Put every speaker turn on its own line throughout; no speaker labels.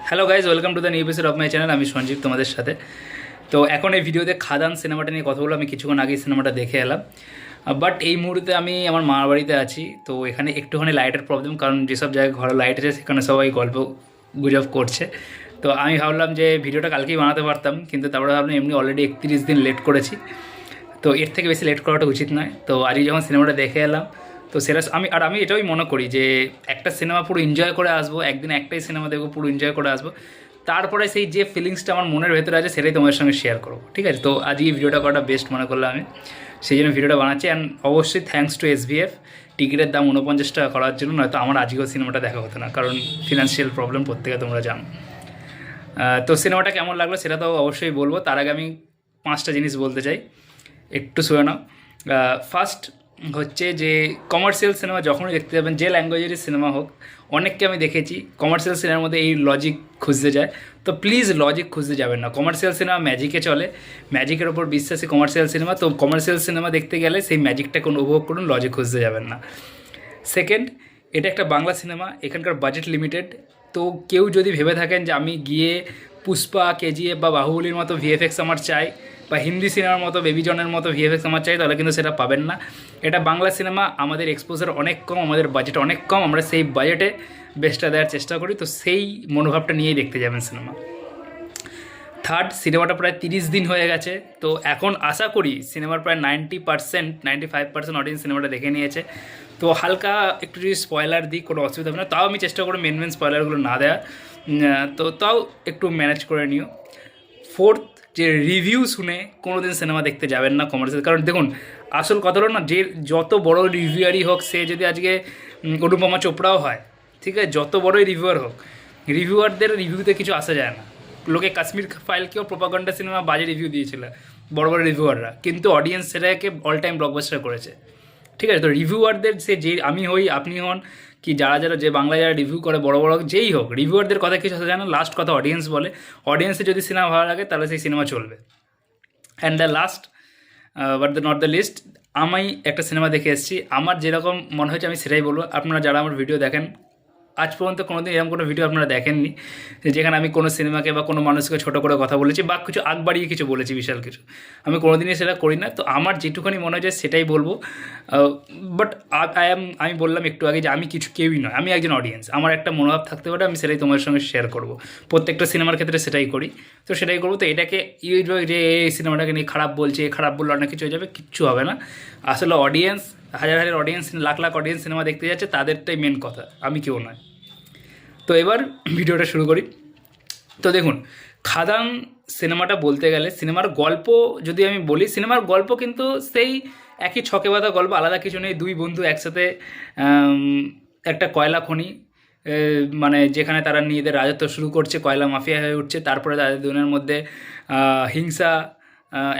Hello guys, welcome to the new episode of my channel. আমি সঞ্জীব তোমাদের সাথে। তো এখন এই ভিডিওতে খাদান সিনেমাটা নিয়ে কথা বলবো। আমি কিছুক্ষণ আগেই সিনেমাটা দেখে এলাম, বাট এই মুহূর্তে আমি আমার মার বাড়িতে আছি। তো এখানে একটুখানি লাইটের প্রবলেম, কারণ যেসব জায়গায় ঘরে লাইট আছে সেখানে সবাই গল্প গুজব করছে। তো আমি ভাবলাম যে ভিডিওটা কালকেই বানাতে পারতাম, কিন্তু তারপরে ভাবলাম এমনি অলরেডি 31 দিন লেট করেছি, তো এর থেকে বেশি লেট করাটা উচিত নয়। তো আজকে যখন সিনেমাটা দেখে এলাম, তো সেটা আমি এটাই মনে করি যে একটা সিনেমা পুরো এনজয় করে আসবো, একদিন একটাই সিনেমা দেখবো, পুরো এনজয় করে আসবো, তারপরে সেই যে ফিলিংসটা আমার মনের ভেতরে আছে সেটাই তোমাদের সঙ্গে শেয়ার করবো, ঠিক আছে? তো আজকে এই ভিডিওটা করাটা বেস্ট মনে করলাম আমি, সেই জন্য ভিডিওটা বানাচ্ছি। অ্যান্ড অবশ্যই থ্যাঙ্কস টু SBF টিকিটের দাম 49 টাকা করার জন্য, নয়তো আমার আজকেও সিনেমাটা দেখা হতো না, কারণ ফিনান্সিয়াল প্রবলেম প্রত্যেকে তোমরা জানো। তো সিনেমাটা কেমন লাগলো সেটা তো অবশ্যই বলবো, তার আগে আমি 5টা জিনিস বলতে চাই, একটু শুনে নাও। ফার্স্ট হচ্ছে যে কমার্শিয়াল সিনেমা যখনই দেখতে যাবেন, যে ল্যাঙ্গুয়েজেরই সিনেমা হোক, অনেককে আমি দেখেছি কমার্শিয়াল সিনেমার মধ্যে এই লজিক খুঁজতে যায়। তো প্লিজ লজিক খুঁজতে যাবেন না। কমার্শিয়াল সিনেমা ম্যাজিকে চলে, ম্যাজিকের ওপর বিশ্বাসী কমার্শিয়াল সিনেমা। তো কমার্শিয়াল সিনেমা দেখতে গেলে সেই ম্যাজিকটাকে উপভোগ করুন, লজিক খুঁজতে যাবেন না। সেকেন্ড, এটা একটা বাংলা সিনেমা, এখানকার বাজেট লিমিটেড। তো কেউ যদি ভেবে থাকেন যে আমি গিয়ে পুষ্পা, KGF বা বাহুবলীর মতো VFX আমার চাই, বা হিন্দি সিনেমার মতো বেবি জনের মতো VFX আমার চাই, তাহলে কিন্তু সেটা পাবেন না। এটা বাংলা সিনেমা, আমাদের এক্সপোজার অনেক কম, আমাদের বাজেট অনেক কম, আমরা সেই বাজেটে বেস্টটা দেওয়ার চেষ্টা করি। তো সেই মনোভাবটা নিয়েই দেখতে যাবেন সিনেমা। থার্ড, সিনেমাটা প্রায় 30 দিন হয়ে গেছে। তো এখন আশা করি সিনেমার প্রায় 90%, 95% অডিয়েন্স সিনেমাটা দেখে নিয়েছে। তো হালকা একটু যদি স্পয়লার দিই কোনো অসুবিধা হবে না, তাও আমি চেষ্টা করব মেন স্পয়লারগুলো না দেওয়ার। তো তাও একটু ম্যানেজ করে নিও। ফোর্থ, যে রিভিউ শুনে কোনো দিন সিনেমা দেখতে যাবেন না কমার্শিয়াল। কারণ দেখুন, আসল কথা হলো না, যে যত বড় রিভিউয়ারই হোক, সে যদি আজকে অনুপমা চোপড়াও হয়, ঠিক আছে, যত বড়ই রিভিউয়ার হোক, রিভিউয়ারদের রিভিউতে কিছু আসা যায় না। লোকে কাশ্মীর ফাইলকেও প্রোপাগান্ডা সিনেমা বাজে রিভিউ দিয়েছিল বড় বড় রিভিউয়াররা, কিন্তু অডিয়েন্স সেটাকে অল টাইম ব্লকবাস্টার করেছে, ঠিক আছে? তো রিভিউয়ারদের, সে যে আমি হই, আপনি হন, কি যারা যারা যে বাংলায় যারা রিভিউ করে বড় বড় যেই হোক, রিভিউয়ারদের কথা কিছু আসা যায় না। লাস্ট কথা অডিয়েন্স বলে, অডিয়েন্সে যদি সিনেমা ভালো লাগে তাহলে সেই সিনেমা চলবে। And the last but the not the least, আমি একটা সিনেমা দেখে এসেছি, আমার যেরকম মনে হয়েছে আমি সেটাই বলবো। আপনারা যারা আমার ভিডিও দেখেন, আজ পর্যন্ত কোনো দিন এরকম কোনো ভিডিও আপনারা দেখেননি যেখানে আমি কোনো সিনেমাকে বা কোনো মানুষকে ছোটো করে কথা বলেছি বা কিছু আগ বাড়িয়ে কিছু বলেছি, বিশাল কিছু। আমি কোনো দিনই সেটা করি না। তো আমার যেটুখানি মনে হয় সেটাই বলবো। বাট আমি বললাম একটু আগে যে আমি কিছু কেউই নয়, আমি একজন অডিয়েন্স, আমার একটা মনোভাব থাকতে পারে, আমি সেটাই তোমার সঙ্গে শেয়ার করব। প্রত্যেকটা সিনেমার ক্ষেত্রে সেটাই করি, তো সেটাই করবো। তো এটাকে এইভাবে যে এই সিনেমাটাকে নিয়ে খারাপ বলছে, খারাপ বললে অনেক কিছু হয়ে যাবে, কিচ্ছু হবে না। আসলে অডিয়েন্স, হাজার হাজার audience, lakh lakh audience cinema দেখতে যাচ্ছে, তাদেরটাই মেন কথা, আমি কেউ নয়। তো এবার ভিডিওটা শুরু করি। তো দেখুন, খাদান সিনেমাটা বলতে গেলে, সিনেমার গল্প যদি আমি বলি, সিনেমার গল্প কিন্তু সেই একই ছকে বাঁধা গল্প, আলাদা কিছু নেই। দুই বন্ধু একসাথে একটা কয়লা খনি, মানে যেখানে তারা নিজেদের রাজত্ব শুরু করছে, কয়লা মাফিয়া হয়ে উঠছে। তারপরে তাদের দুজনের মধ্যে হিংসা,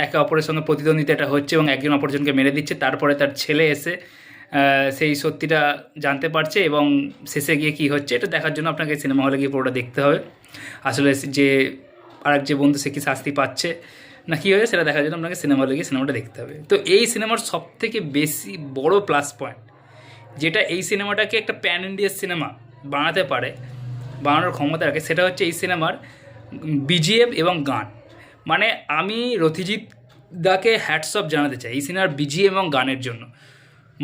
একে অপরের সঙ্গে প্রতিদ্বন্দ্বিতা এটা হচ্ছে, এবং একজন অপরজনকে মেরে দিচ্ছে। তারপরে তার ছেলে এসে সেই সত্যিটা জানতে পারছে, এবং শেষে গিয়ে কী হচ্ছে এটা দেখার জন্য আপনাকে সিনেমা হলে গিয়ে পুরোটা দেখতে হবে। আসলে যে আরেক যে বন্ধু, সে কি শাস্তি পাচ্ছে না কী হয়েছে সেটা দেখার জন্য আপনাকে সিনেমা হলে গিয়ে সিনেমাটা দেখতে হবে। তো এই সিনেমার সবথেকে বেশি বড় প্লাস পয়েন্ট, যেটা এই সিনেমাটাকে একটা প্যান ইন্ডিয়া সিনেমা বানাতে পারে, বানানোর ক্ষমতা রাখে, সেটা হচ্ছে এই সিনেমার BGM এবং গান। মানে আমি রথিজিৎ দাকে হ্যাটস অফ জানাতে চাই এই সিনেমার BGM এবং গানের জন্য।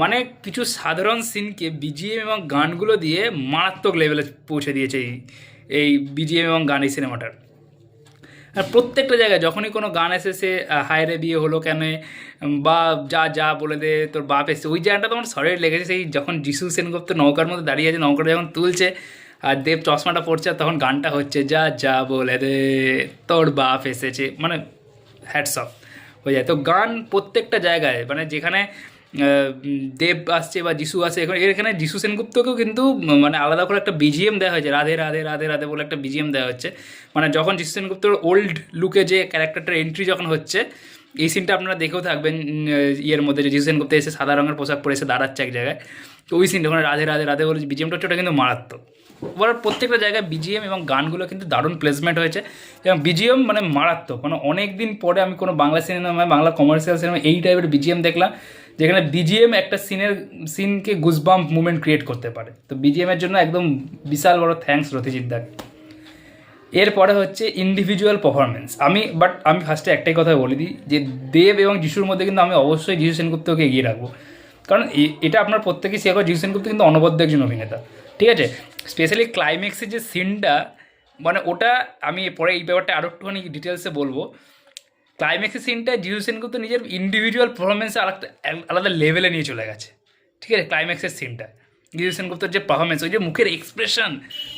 মানে কিছু সাধারণ সিনকে BGM এবং গানগুলো দিয়ে মারাত্মক লেভেলে পৌঁছে দিয়েছে এই BGM এবং গান এই সিনেমাটার। আর প্রত্যেকটা জায়গায় যখনই কোনো গান এসে, সে হায়রে বিয়ে হলো কেন, বা যা যা বলে দে তোর বাপ এসে, ওই জায়গাটা তোমার শরীরে লেগেছে। সেই যখন যিশু সেনগুপ্ত নৌকার মধ্যে দাঁড়িয়ে আছে, নৌকাটা যখন তুলছে আর দেব চশমাটা পড়ছে, আর তখন গানটা হচ্ছে যা যা বলে দে তোর বাপ এসেছে, মানে হ্যাটস অফ হয়ে যায়। তো গান প্রত্যেকটা জায়গায়, মানে যেখানে দেব আসছে বা যিশু আসছে, এখানে যিশু সেনগুপ্তকেও কিন্তু মানে আলাদা করে একটা BGM দেওয়া হয়েছে, রাধে রাধে রাধে রাধে বলে একটা BGM দেওয়া হচ্ছে। মানে যখন যিশু সেনগুপ্তর ওল্ড লুকে যে ক্যারেক্টারটার এন্ট্রি যখন হচ্ছে, এই সিনটা আপনারা দেখেও থাকবেন ইয়ের মধ্যে, যে যিশু সেনগুপ্ত এসে সাদা রঙের পোশাক পরে এসে দাঁড়াচ্ছে এক জায়গায়, তো ওই সিনটা ওখানে রাধে রাধে রাধে বলে BGMটা হচ্ছে, ওটা কিন্তু মারাত্মক। ওর প্রত্যেকটা জায়গায় BGM এবং গানগুলো কিন্তু দারুণ প্লেসমেন্ট হয়েছে, এবং BGM মানে মারাত্মক। মানে অনেক দিন পরে আমি কোনো বাংলা সিনেমায়, বাংলা কমার্শিয়াল সিনেমায় এই টাইপের BGM দেখলাম, যেখানে BGM একটা সিনকে গুজবাম্প মুভমেন্ট ক্রিয়েট করতে পারে। তো BGM এর জন্য একদম বিশাল বড় থ্যাঙ্কস রথিজিৎ দাকে। এরপরে হচ্ছে ইন্ডিভিজুয়াল পারফরমেন্স। আমি ফার্স্টে একটাই কথা বলে দিই যে দেব এবং যিশুর মধ্যে কিন্তু আমি অবশ্যই যিশু সেনগুপ্তকে এগিয়ে রাখবো, কারণ এটা আপনার প্রত্যেকেই শেয়ার করে, যিশু সেনগুপ্ত কিন্তু অনবদ্য একজন অভিনেতা, ঠিক আছে। স্পেশালি ক্লাইম্যাক্সের যে সিনটা, মানে ওটা আমি পরে এই ব্যাপারটা আরও একটুখানি ডিটেলসে বলবো। ক্লাইম্যাক্সের সিনটা যিশু সেনগুপ্ত নিজের ইন্ডিভিজুয়াল পারফরমেন্সে আলাদা লেভেলে নিয়ে চলে গেছে, ঠিক আছে। ক্লাইম্যাক্সের সিনটা যিশু সেনগুপ্তর যে পারফরমেন্স, ওই যে মুখের এক্সপ্রেশন,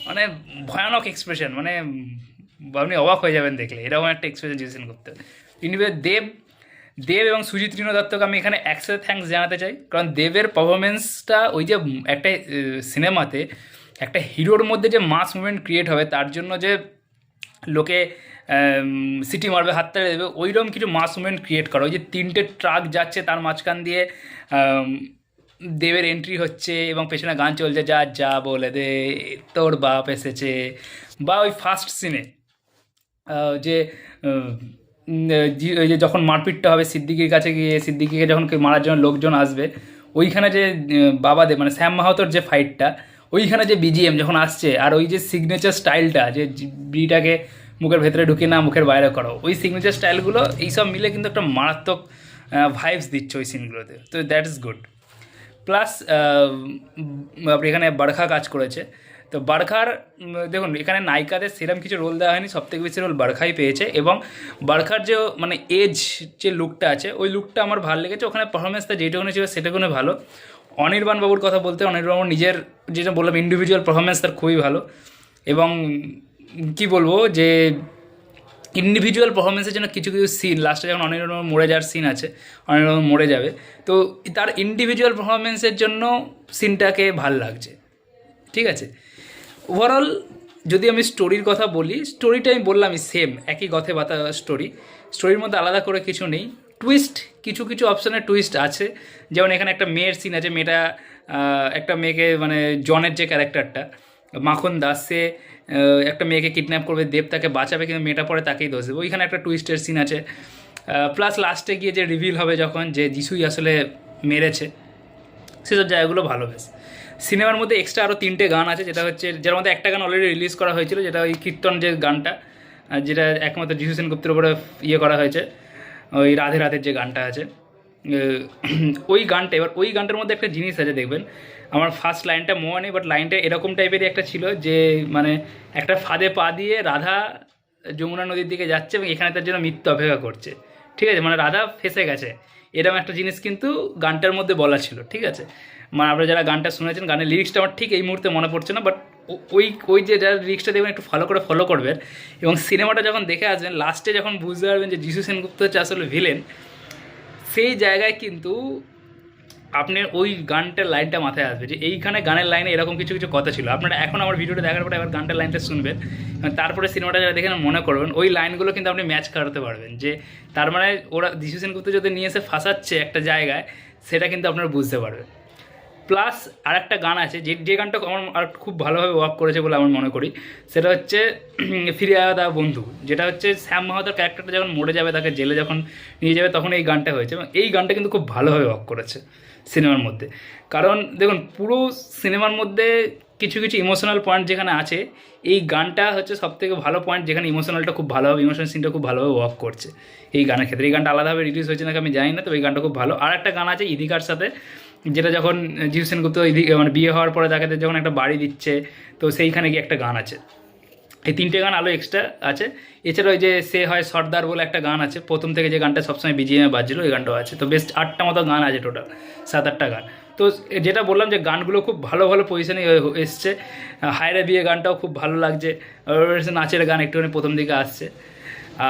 মানে ভয়ানক এক্সপ্রেশন, মানে আপনি অবাক হয়ে যাবেন দেখলে, এরকম একটা এক্সপ্রেশন যিশু সেনগুপ্ত। ইন্ডিভিজুয়াল দেব এবং সুজিত রিনো দত্তকে আমি এখানে একসাথে থ্যাঙ্কস জানাতে চাই, কারণ দেবের পারফরমেন্সটা ওই যে একটা সিনেমাতে একটা হিরোর মধ্যে যে মাস মুভমেন্ট ক্রিয়েট হবে, তার জন্য যে লোকে সিটি মারবে, হাততালি দেবে, ওইরকম কিছু মাস মুভমেন্ট ক্রিয়েট করা। ওই যে 3টে ট্রাক যাচ্ছে, তার মাঝখান দিয়ে দেবের এন্ট্রি হচ্ছে এবং পেছনে গান চলছে, যা যা বলে দে তোর বাপ এসেছে, বা ওই ফার্স্ট সিনে যে ওই যে যখন মারপিটটা হবে সিদ্দিকির কাছে গিয়ে, সিদ্দিকিকে যখন মারার জন্য লোকজন আসবে, ওইখানে যে বাবাদের মানে শ্যাম মাহাতোর যে ফাইটটা, ওইখানে যে বিজিএম যখন আসছে, আর ওই যে সিগনেচার স্টাইলটা, যে বিটাকে মুখের ভেতরে ঢুকে না মুখের বাইরে করো, ওই সিগনেচার স্টাইলগুলো এইসব মিলে কিন্তু একটা মারাত্মক ভাইবস দিচ্ছে ওই সিনগুলোতে, তো দ্যাট ইজ গুড। প্লাস আপনি এখানে বারখা কাজ করেছে, তো বারখার দেখুন এখানে নায়িকাদের সেরকম কিছু রোল দেওয়া হয়নি, সবথেকে বেশি রোল বারখাই পেয়েছে, এবং বারখার যে মানে এজ যে লুকটা আছে, ওই লুকটা আমার ভালো লেগেছে। ওখানে পারফরমেন্সটা যেটুকুনি ছিল সেটাকুনি ভালো। অনির্বাণ বাবুর কথা বলতে, অনির্বাণ বাবুর নিজের যেটা বললাম ইন্ডিভিজুয়াল পারফরমেন্স তার খুবই ভালো, এবং কি বলবো যে ইন্ডিভিজুয়াল পারফরমেন্সের জন্য কিছু কিছু সিন, লাস্টে যখন অনির্বাণ মরে যাওয়ার সিন আছে, অনির্বাণ মরে যাবে, তো তার ইন্ডিভিজুয়াল পারফরমেন্সের জন্য সিনটাকে ভাল লাগছে, ঠিক আছে। ওভারঅল যদি আমি স্টোরির কথা বলি, স্টোরিটা আমি বললামই সেম, একই গথে বাতা স্টোরির মধ্যে আলাদা করে কিছু নেই। টুইস্ট, কিছু কিছু অপশানের টুইস্ট আছে, যেমন এখানে একটা মেয়ের সিন আছে, মেয়েটা একটা মেয়েকে মানে জনের যে ক্যারেক্টারটা মাখন দাস, সে একটা মেয়েকে কিডন্যাপ করবে, দেব তাকে বাঁচাবে, কিন্তু মেয়েটা পরে তাকেই দোষ দেবে, ওইখানে একটা টুইস্টের সিন আছে। প্লাস লাস্টে গিয়ে যে রিভিল হবে যখন, যে যিশুই আসলে মেরেছে, সেসব জায়গাগুলো ভালো। বেশ সিনেমার মধ্যে এক্সট্রা আরও 3টে গান আছে, যেটা হচ্ছে যার মধ্যে একটা গান অলরেডি রিলিজ করা হয়েছিল, যেটা ওই কীর্তন যে গানটা, যেটা একমাত্র যিশু সেনগুপ্তের উপরে ইয়ে করা হয়েছে, ওই রাধে রাধের যে গানটা আছে, ওই গানটা। এবার ওই গানটার মধ্যে একটা জিনিস আছে, দেখবেন আমার ফার্স্ট লাইনটা মনে নেই, বাট লাইনটা এরকম টাইপেরই একটা ছিল, যে মানে একটা ফাঁদে পা দিয়ে রাধা যমুনা নদীর দিকে যাচ্ছে এবং এখানে তার জন্য মৃত্যু অপেক্ষা করছে, ঠিক আছে, মানে রাধা ফেসে গেছে, এরকম একটা জিনিস কিন্তু গানটার মধ্যে বলা ছিল, ঠিক আছে। মানে আপনারা যারা গানটা শুনেছেন, গানের লিরিক্সটা আমার ঠিক এই মুহূর্তে মনে পড়ছে না, বাট ওই যে যারা লিরিক্সটা দেখবেন একটু ফলো করবেন, এবং সিনেমাটা যখন দেখে আসবেন, লাস্টে যখন বুঝতে পারবেন যে যিশু সেনগুপ্ত হচ্ছে আসলে ভিলেন, সেই জায়গায় কিন্তু আপনার ওই গানটার লাইনটা মাথায় আসবে, যে এইখানে গানের লাইনে এরকম কিছু কিছু কথা ছিল। আপনারা এখন আমার ভিডিওটা দেখার পরে এবার গানটার লাইনটা শুনবেন, তারপরে সিনেমাটা যারা দেখেন মনে করবেন, ওই লাইনগুলো কিন্তু আপনি ম্যাচ করাতে পারবেন, যে তার মানে ওরা যিশু সেনগুপ্ত যদি নিয়ে এসে ফাঁসাচ্ছে একটা জায়গায়, সেটা কিন্তু আপনারা বুঝতে পারবেন। প্লাস আর একটা গান আছে, যে গানটা আমার আর খুব ভালোভাবে ওয়ার্ক করেছে বলে আমার মনে করি, সেটা হচ্ছে ফিরে আয়া দা বন্ধু, যেটা হচ্ছে শ্যাম মাহাতোর ক্যারেক্টারটা যখন মরে যাবে, তাকে জেলে যখন নিয়ে যাবে, তখন এই গানটা হয়েছে, এবং এই গানটা কিন্তু খুব ভালোভাবে ওয়ার্ক করেছে সিনেমার মধ্যে। কারণ দেখুন পুরো সিনেমার মধ্যে কিছু কিছু ইমোশনাল পয়েন্ট যেখানে আছে, এই গানটা হচ্ছে সবথেকে ভালো পয়েন্ট, যেখানে ইমোশনালটা খুব ভালোভাবে, ইমোশনাল সিনটা খুব ভালোভাবে ওয়ার্ক করছে এই গানের ক্ষেত্রে। এই গানটা আলাদাভাবে রিলিজ হয়েছে নাকি আমি জানি না, তো এই গানটা খুব ভালো। আর একটা গান আছে ইদিকার সাথে, যেটা যখন যিশু সেনগুপ্ত মানে বিয়ে হওয়ার পরে তাকে যখন একটা বাড়ি দিচ্ছে, তো সেইখানে গিয়ে একটা গান আছে। এই 3টে গান আলো এক্সট্রা আছে। এছাড়া ওই যে সে হয় সর্দার বলে একটা গান আছে, প্রথম থেকে যে গানটা সবসময় বিজিএমে বাজছিল, ওই গানটাও আছে। তো বেশ 8টা মতো গান আছে, টোটাল 7-8টা গান। তো যেটা বললাম যে গানগুলো খুব ভালো ভালো পজিশনে এসছে। হায়রে বিয়ে গানটাও খুব ভালো লাগছে, নাচের গান একটুখানি প্রথম দিকে আসছে।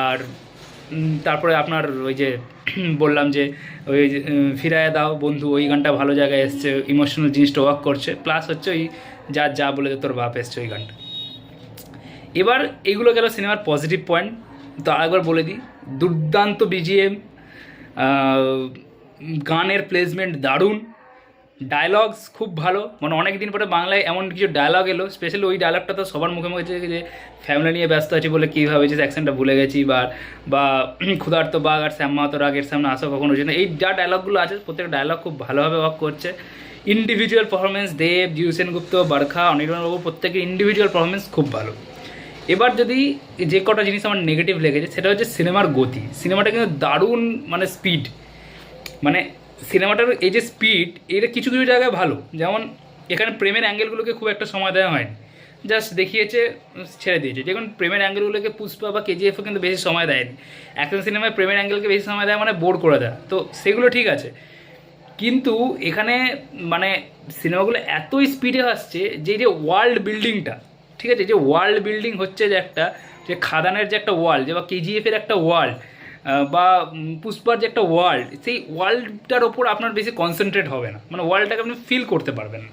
আর তারপরে আপনার ওই যে বললাম যে ওই ফিরায়া দাও বন্ধু, ওই গানটা ভালো জায়গায় এসছে, ইমোশনাল জিনিসটা ওয়ার্ক করছে। প্লাস হচ্ছে ওই যা যা বলে তোর বাপ এসছে, ওই গানটা। এবার এগুলো গেল সিনেমার পজিটিভ পয়েন্ট। তো আরেকবার বলে দিই, দুর্দান্ত বিজিএম, গানের প্লেসমেন্ট দারুণ, ডায়লগস খুব ভালো। মানে অনেক দিন পরে বাংলায় এমন কিছু ডায়লগ এলো, স্পেশালি ওই ডায়লগটা তো সবার মুখে মুখে যে ফ্যামিলি নিয়ে ব্যস্ত আছি বলে কী ভাবেছিস, অ্যাকশনটা ভুলে গেছি, বা ক্ষুধার্ত বাঘ আর শ্যাম মাহাতো রাগের সামনে আসা কখনো হচ্ছে না, এই যা ডায়লগগুলো আছে প্রত্যেকটা ডায়লগ খুব ভালোভাবে ওয়ার্ক করছে। ইন্ডিভিজুয়াল পারফরমেন্স দেব, যিশু সেনগুপ্ত, বারখা, অনির্বাণ বাবু প্রত্যেকের ইন্ডিভিজুয়াল পারফরমেন্স খুব ভালো। এবার যদি যে কটা জিনিস আমার নেগেটিভ লেগেছে সেটা হচ্ছে সিনেমার গতি। সিনেমাটা কিন্তু দারুণ মানে স্পিড, মানে সিনেমাটার এই যে স্পিড, এটা কিছু কিছু জায়গায় ভালো, যেমন এখানে প্রেমের অ্যাঙ্গেলগুলোকে খুব একটা সময় দেওয়া হয়নি, জাস্ট দেখিয়েছে ছেড়ে দিয়েছে। যেমন প্রেমের অ্যাঙ্গেলগুলোকে পুষ্পা বা কেজিএফও কিন্তু বেশি সময় দেয়নি। অ্যাকশন সিনেমায় প্রেমের অ্যাঙ্গেলকে বেশি সময় দেয় মানে বোর করে দেয়, তো সেগুলো ঠিক আছে। কিন্তু এখানে মানে সিনেমাগুলো এতই স্পিডে আসছে যে এই যে ওয়ার্ল্ড বিল্ডিংটা, ঠিক আছে, যে ওয়ার্ল্ড বিল্ডিং হচ্ছে যে একটা, যে খাদানের যে একটা ওয়ার্ল্ড, যে বা কেজিএফের একটা ওয়ার্ল্ড, বা পুষ্পার যে একটা ওয়ার্ল্ড, সেই ওয়ার্ল্ডটার ওপর আপনার বেশি কনসেন্ট্রেট হবে না, মানে ওয়ার্ল্ডটাকে আপনি ফিল করতে পারবেন না।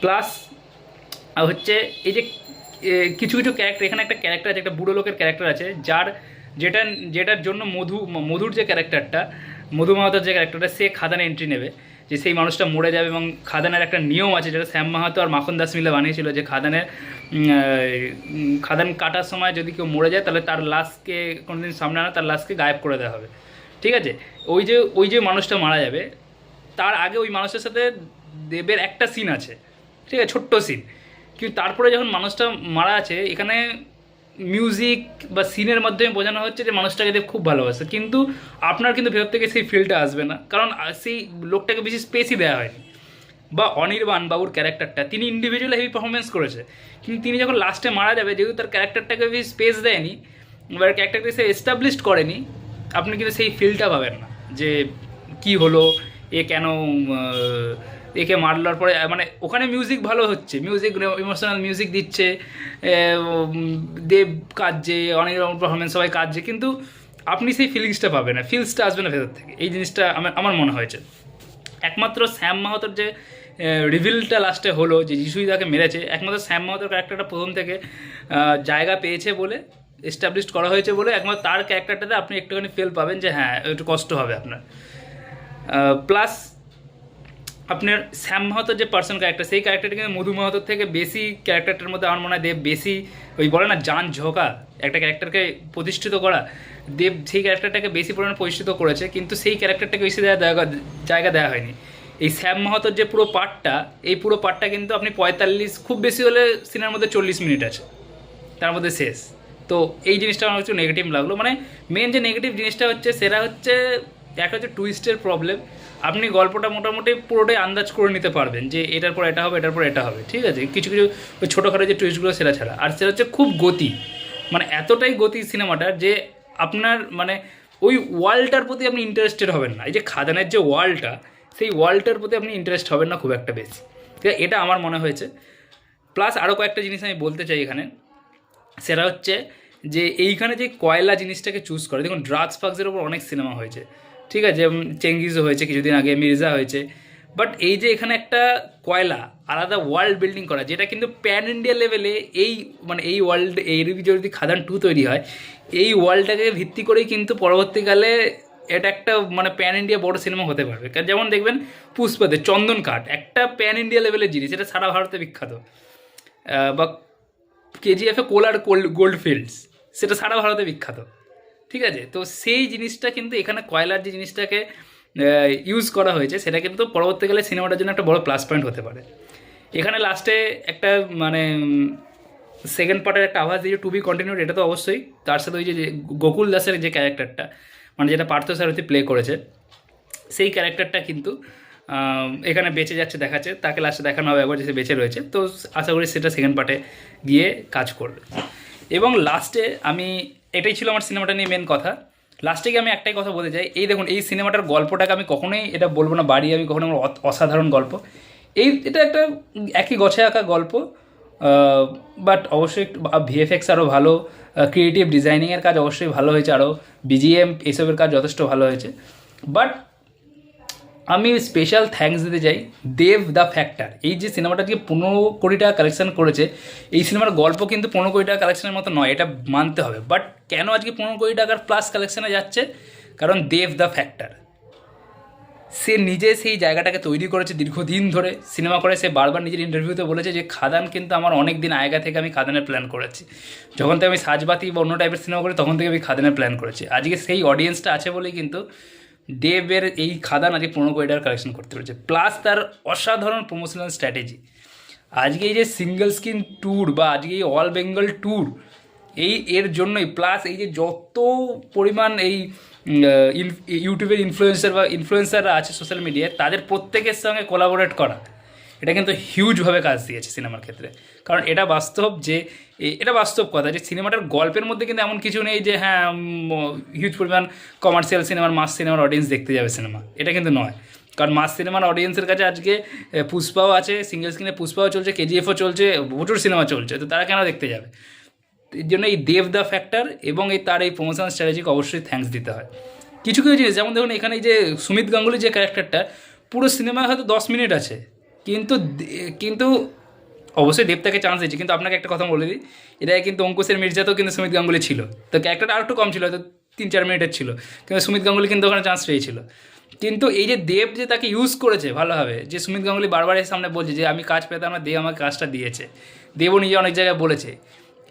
প্লাস হচ্ছে এই যে কিছু কিছু ক্যারেক্টার, এখানে একটা ক্যারেক্টার আছে, একটা বুড়ো লোকের ক্যারেক্টার আছে, যেটার জন্য মধুর যে ক্যারেক্টারটা, মধু মাহাতোর যে ক্যারেক্টারটা, সে খাদানে এন্ট্রি নেবে, যে সেই মানুষটা মরে যাবে। এবং খাদানের একটা নিয়ম আছে যেটা শ্যাম মাহাতো আর মাখন দাস মিলে বানিয়েছিল, যে খাদান কাটার সময় যদি কেউ মরে যায় তাহলে তার লাশকে কোনোদিন সামনে আনা, তার লাশকে গায়েব করে দেওয়া হবে, ঠিক আছে। ওই যে মানুষটা মারা যাবে, তার আগে ওই মানুষটার সাথে দেবের একটা সিন আছে, ঠিক আছে, ছোট্ট সিন। কিন্তু তারপরে যখন মানুষটা মারা আছে, এখানে মিউজিক বা সিনের মাধ্যমে বোঝানো হচ্ছে যে মানুষটাকে দেব খুব ভালোবাসে, কিন্তু আপনার কিন্তু ভেতর থেকে সেই ফিলটা আসবে না, কারণ সেই লোকটাকে বেশি স্পেসই দেওয়া হয়নি। বা অনির্বাণ বাবুর ক্যারেক্টারটা, তিনি ইন্ডিভিজুয়ালি হেভি পারফরমেন্স করেছে, কিন্তু তিনি যখন লাস্টে মারা যাবে, যেহেতু তার ক্যারেক্টারটাকে বেশি স্পেস দেয়নি, এবার ক্যারেক্টারটাকে সে এস্টাবলিশড করেনি, আপনি কিন্তু সেই ফিলটা পাবেন না যে কি হলো, এ কেন একে মারলার পরে, মানে ওখানে মিউজিক ভালো হচ্ছে, মিউজিক ইমোশনাল মিউজিক দিচ্ছে, দেব কাজে, অনেক রকম পারফরমেন্স সবাই কাজে, কিন্তু আপনি সেই ফিলিংসটা পাবেন না, ফিলসটা আসবে না ভেতর থেকে। এই জিনিসটা আমার মনে হয়েছে। একমাত্র শ্যাম মাহাতোর যে রিভিলটা লাস্টে হলো, যে যিশুই তাকে মেরেছে, একমাত্র শ্যাম মাহাতোর ক্যারেক্টারটা প্রথম থেকে জায়গা পেয়েছে বলে, এস্টাবলিশড করা হয়েছে বলে, একমাত্র তার ক্যারেক্টারটাতে আপনি একটুখানি ফিল পাবেন যে হ্যাঁ একটু কষ্ট হবে আপনার। প্লাস আপনার শ্যাম মাহাতোর যে পার্সন ক্যারেক্টার, সেই ক্যারেক্টারটা কিন্তু মধু মাহাতোর থেকে বেশি, ক্যারেক্টারটার মধ্যে আমার মনে হয় দেব বেশি, ওই বলে না জান ঝোঁকা, একটা ক্যারেক্টারকে প্রতিষ্ঠিত করা, দেব সেই ক্যারেক্টারটাকে বেশি পরিমাণে প্রতিষ্ঠিত করেছে, কিন্তু সেই ক্যারেক্টারটাকে বেশি জায়গা দেওয়া হয়নি। এই শ্যাম মাহাতোর যে পুরো পার্টটা, এই পুরো পার্টটা কিন্তু আপনি 45, খুব বেশি হলে সিনেমার মধ্যে 40 মিনিট আছে, তার মধ্যে শেষ। তো এই জিনিসটা আমার একটু নেগেটিভ লাগলো। মানে মেন যে নেগেটিভ জিনিসটা হচ্ছে সেটা হচ্ছে, একটা হচ্ছে টুইস্টের প্রবলেম। আপনি গল্পটা মোটামুটি পুরোটাই আন্দাজ করে নিতে পারবেন যে এটার পর এটা হবে, এটার পর এটা হবে, ঠিক আছে, কিছু কিছু ওই ছোটোখাটো যে টুইস্টগুলো সেটা ছাড়া। আর সেটা হচ্ছে খুব গতি, মানে এতটাই গতি সিনেমাটার যে আপনার মানে ওই ওয়ার্ল্ডটার প্রতি আপনি ইন্টারেস্টেড হবেন না। এই যে খাদানের যে ওয়ার্ল্ডটা, সেই ওয়ার্ল্ডটার প্রতি আপনি ইন্টারেস্ট হবেন না খুব একটা বেশি, ঠিক আছে, এটা আমার মনে হয়েছে। প্লাস আরও কয়েকটা জিনিস আমি বলতে চাই এখানে, সেটা হচ্ছে যে এইখানে যে কয়লা জিনিসটাকে চুজ করে, দেখুন ড্রাগস ফাগসের ওপর অনেক সিনেমা হয়েছে, ঠিক আছে, চেঙ্গিজও হয়েছে কিছুদিন আগে, মির্জা হয়েছে, বাট এই যে এখানে একটা কয়লা আলাদা ওয়ার্ল্ড বিল্ডিং করা, যেটা কিন্তু প্যান ইন্ডিয়া লেভেলে এই মানে এই ওয়ার্ল্ড, এই যদি খাদান 2 তৈরি হয়, এই ওয়ার্ল্ডটাকে ভিত্তি করেই কিন্তু পরবর্তীকালে এটা একটা মানে প্যান ইন্ডিয়া বড় সিনেমা হতে পারবে। কারণ যেমন দেখবেন পুষ্পাতে চন্দন কাঠ একটা প্যান ইন্ডিয়া লেভেলের জিনিস, এটা সারা ভারতে বিখ্যাত, বা কেজিএফে কোলার গোল্ড ফিল্ডস, সেটা সারা ভারতে বিখ্যাত, ঠিক আছে। তো সেই জিনিসটা কিন্তু এখানে কয়লার যে জিনিসটাকে ইউজ করা হয়েছে, সেটা কিন্তু পরবর্তীকালে সিনেমাটার জন্য একটা বড় প্লাস পয়েন্ট হতে পারে। এখানে লাস্টে একটা মানে সেকেন্ড পার্টের একটা আভাস দিয়ে টু বি কন্টিনিউড, এটা তো অবশ্যই। তার সাথে ওই যে গোকুল দাসের যে ক্যারেক্টারটা, মানে যেটা পার্থ সারথি প্লে করেছে, সেই ক্যারেক্টারটা কিন্তু এখানে বেঁচে যাচ্ছে দেখাচ্ছে, তাকে লাস্টে দেখানো হবে একবার যে সে বেঁচে রয়েছে। তো আশা করি সেটা সেকেন্ড পার্টে গিয়ে কাজ করবে। এবং লাস্টে আমি, এটাই ছিল আমার সিনেমাটা নিয়ে মেন কথা। লাস্টে গিয়ে আমি একটাই কথা বলতে চাই, এই দেখুন এই সিনেমাটার গল্পটাকে আমি কখনোই এটা বলবো না বাড়ি, আমি কখনো আমার অসাধারণ গল্প, এটা একটা একই গছে আঁকা গল্প, বাট অবশ্যই একটু ভিএফএক্স আরও ভালো, ক্রিয়েটিভ ডিজাইনিংয়ের কাজ অবশ্যই ভালো হয়েছে, আরও বিজিএম এসবের কাজ যথেষ্ট ভালো হয়েছে। বাট আমি স্পেশাল থ্যাঙ্কস দিতে চাই দেব দ্য ফ্যাক্টর, এই যে সিনেমাটা আজকে 15 কোটি টাকা কালেকশন করেছে। এই সিনেমার গল্প কিন্তু 15 কোটি টাকা কালেকশনের মতো নয়, এটা মানতে হবে। বাট কেন আজকে 15 কোটি টাকার প্লাস কালেকশানে যাচ্ছে? কারণ দেব দ্য ফ্যাক্টর, সে নিজে সেই জায়গাটাকে তৈরি করেছে দীর্ঘদিন ধরে সিনেমা করে। সে বারবার নিজের ইন্টারভিউতে বলেছে যে খাদান কিন্তু আমার অনেক দিন আগা থেকে আমি খাদানের প্ল্যান করেছি, যখন থেকে আমি সাজবাতি বা অন্য টাইপের সিনেমা করি তখন থেকে আমি খাদানের প্ল্যান করেছি। আজকে সেই অডিয়েন্সটা আছে বলেই কিন্তু দেবের এই খাদান আজকে 15 কোটি টাকার কালেকশন করতে পেরেছে, প্লাস তার অসাধারণ প্রমোশনাল স্ট্র্যাটেজি। আজকে এই যে সিঙ্গেল স্ক্রিন ট্যুর বা আজকে এই অল বেঙ্গল ট্যুর এর জন্যই, প্লাস এই যে যত পরিমাণ এই ইউটিউবের ইনফ্লুয়েন্সাররা আছে সোশ্যাল মিডিয়ায়, তাদের প্রত্যেকের সঙ্গে কোলাবোরেট করা, এটা কিন্তু হিউজভাবে কাজ দিয়েছে সিনেমার ক্ষেত্রে। কারণ এটা বাস্তব এটা বাস্তব কথা যে সিনেমাটার গল্পের মধ্যে কিন্তু এমন কিছু নেই যে হ্যাঁ হিউজ পরিমাণ কমার্শিয়াল সিনেমার, মাস সিনেমার অডিয়েন্স দেখতে যাবে সিনেমা, এটা কিন্তু নয়। কারণ মাস সিনেমার অডিয়েন্সের কাছে আজকে পুষ্পাও আছে, সিঙ্গেল স্ক্রিনে পুষ্পাও চলছে, কেজিএফও চলছে, প্রচুর সিনেমা চলছে, তো তারা কেন দেখতে যাবে? এর জন্য এই দেব দ্য ফ্যাক্টর এবং তার এই প্রমোশন স্ট্র্যাটেজিকে অবশ্যই থ্যাঙ্কস দিতে হয়। কিছু কিছু জিনিস যেমন দেখুন এখানে এই যে সুমিত গাঙ্গুলি যে ক্যারেক্টারটা, পুরো সিনেমায় হয়তো 10 মিনিট আছে, কিন্তু কিন্তু অবশ্যই দেব তাকে চান্স দিয়েছে। কিন্তু আপনাকে একটা কথা বলে দিই, এটা কিন্তু অঙ্কুশের মির্জাতেও কিন্তু সুমিত গাঙ্গুলি ছিল, তো ক্যারেক্টারটা আর একটু কম ছিল, হয়তো 3-4 মিনিটের ছিল, কিন্তু সুমিত গাঙ্গুলি কিন্তু ওখানে চান্স পেয়েছিল। কিন্তু এই যে দেব যে তাকে ইউজ করেছে ভালোভাবে, যে সুমিত গাঙ্গুলি বারবার এর সামনে বলছে যে আমি কাজ পেতাম না, দেব আমাকে কাজটা দিয়েছে, দেবও নিজে অনেক জায়গায় বলেছে,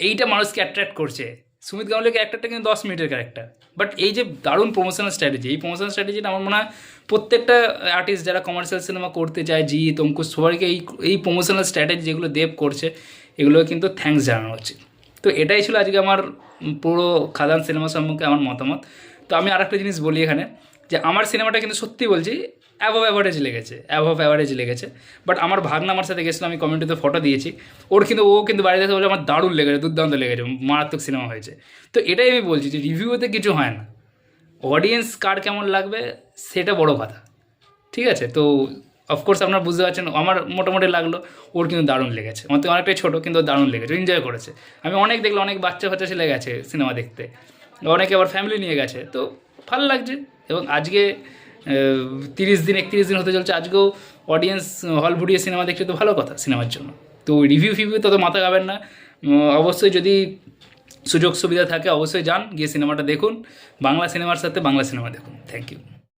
এইটা মানুষকে অ্যাট্রাক্ট করছে। সুমিত গাঙ্গুলির ক্যারেক্টারটা কিন্তু 10 মিনিটের ক্যারেক্টার, বাট এই যে দারুণ প্রমোশনাল স্ট্র্যাটেজি, এই প্রমোশনাল স্ট্র্যাটেজিটা আমার মনে হয় প্রত্যেকটা আর্টিস্ট যারা কমার্শিয়াল সিনেমা করতে চায়, জিৎ, অঙ্কুশ, সবাইকে এই প্রমোশনাল স্ট্র্যাটেজি যেগুলো দেব করছে, এগুলো কিন্তু থ্যাঙ্কস জানানো উচিত। তো এটাই ছিল আজকে আমার পুরো খাদান সিনেমা সম্পর্কে আমার মতামত। তো আমি আরেকটা জিনিস বলি এখানে, যে আমার সিনেমাটা কিন্তু সত্যি বলছি অ্যাভব অ্যাভারেজ লেগেছে। বাট আমার ভাগনা আমার সাথে গেছিলো, আমি কমেন্টিতে ফটো দিয়েছি, ও কিন্তু বাড়িতে এসে বলে আমার দারুণ লেগেছে, দুর্দান্ত লেগেছে, মারাত্মক সিনেমা হয়েছে। তো এটাই আমি বলছি যে রিভিউতে কিছু হয় না, অডিয়েন্স কার কেমন লাগবে সেটা বড় কথা, ঠিক আছে? তো অফকোর্স আপনারা বুঝতে পারছেন আমার মোটামুটি লাগলো, ওর কিন্তু দারুণ লেগেছে। আমার তো অনেকটাই ছোটো, কিন্তু দারুণ লেগেছে, এনজয় করেছে। আমি অনেক দেখলাম, অনেক বাচ্চা ছেলে গেছে সিনেমা দেখতে, অনেকে আবার ফ্যামিলি নিয়ে গেছে, তো ভালো লাগছে। এবং আজকে 31 দিন হতে চলছে, আজকেও অডিয়েন্স হল ভুড়িয়ে সিনেমা দেখছে, তো ভালো কথা সিনেমার জন্য। তো রিভিউ তত মাথা খাবেন না, অবশ্যই যদি সুযোগ সুবিধা থাকে অবশ্যই যান, গিয়ে সিনেমাটা দেখুন, বাংলা সিনেমার সাথে বাংলা সিনেমা দেখুন। Thank you.